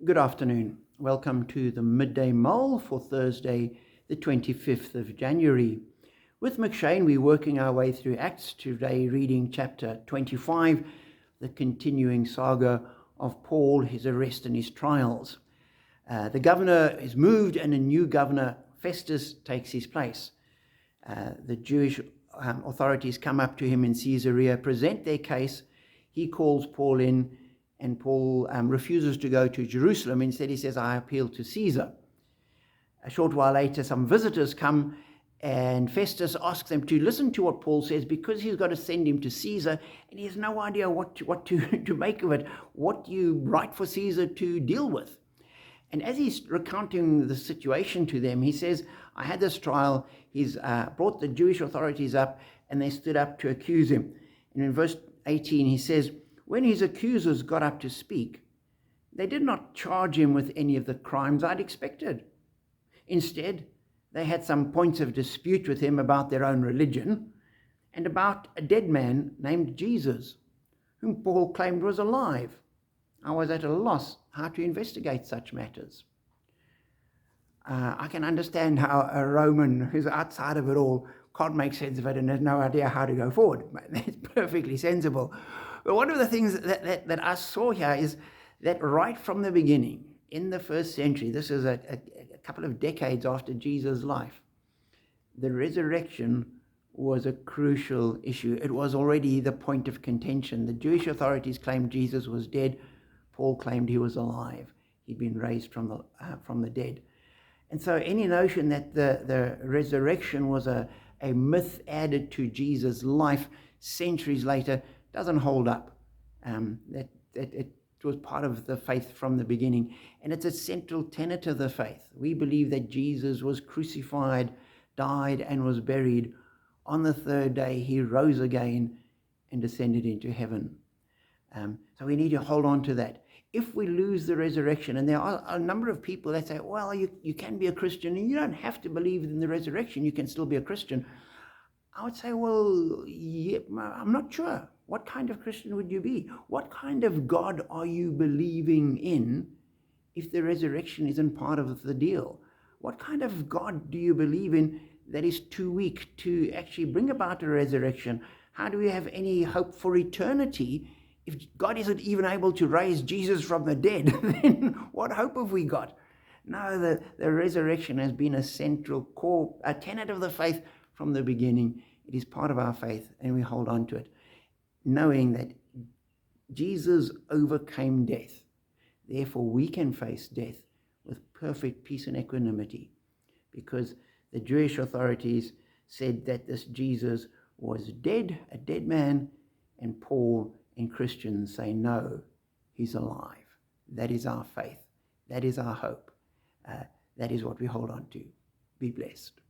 Good afternoon. Welcome to the Midday Mull for Thursday, the 25th of January. With McShane, we're working our way through Acts, today reading chapter 25, the continuing saga of Paul, his arrest and his trials. The governor is moved and a new governor, Festus, takes his place. The Jewish authorities come up to him in Caesarea, present their case. He calls Paul in, and Paul refuses to go to Jerusalem. Instead, he says, I appeal to Caesar. A short while later, some visitors come, and Festus asks them to listen to what Paul says, because he's got to send him to Caesar, and he has no idea what to make of it, what you write for Caesar to deal with. And as he's recounting the situation to them, he says, I had this trial. He's brought the Jewish authorities up, and they stood up to accuse him. And in verse 18, he says, when his accusers got up to speak, they did not charge him with any of the crimes I'd expected. Instead, they had some points of dispute with him about their own religion and about a dead man named Jesus, whom Paul claimed was alive. I was at a loss how to investigate such matters. I can understand how a Roman who's outside of it all can't make sense of it and has no idea how to go forward. That's perfectly sensible. But one of the things that I saw here is that right from the beginning, in the first century, this is a couple of decades after Jesus' life, the resurrection was a crucial issue. It was already the point of contention. The Jewish authorities claimed Jesus was dead. Paul claimed he was alive. He'd been raised from the dead. And so any notion that the resurrection was a myth added to Jesus' life centuries later doesn't hold up. That it was part of the faith from the beginning. And it's a central tenet of the faith. We believe that Jesus was crucified, died, and was buried. On the third day, he rose again and descended into heaven. So we need to hold on to that. If we lose the resurrection, and there are a number of people that say, well, you can be a Christian and you don't have to believe in the resurrection, you can still be a Christian. I would say, well, yeah, I'm not sure. What kind of Christian would you be? What kind of God are you believing in if the resurrection isn't part of the deal? What kind of God do you believe in that is too weak to actually bring about a resurrection? How do we have any hope for eternity if God isn't even able to raise Jesus from the dead? Then what hope have we got? No, the resurrection has been a central core, a tenet of the faith from the beginning. It is part of our faith, and we hold on to it, knowing that Jesus overcame death. Therefore, we can face death with perfect peace and equanimity, because the Jewish authorities said that this Jesus was dead, a dead man, and Paul and Christians say, no, he's alive. That is our faith. That is our hope. That is what we hold on to. Be blessed.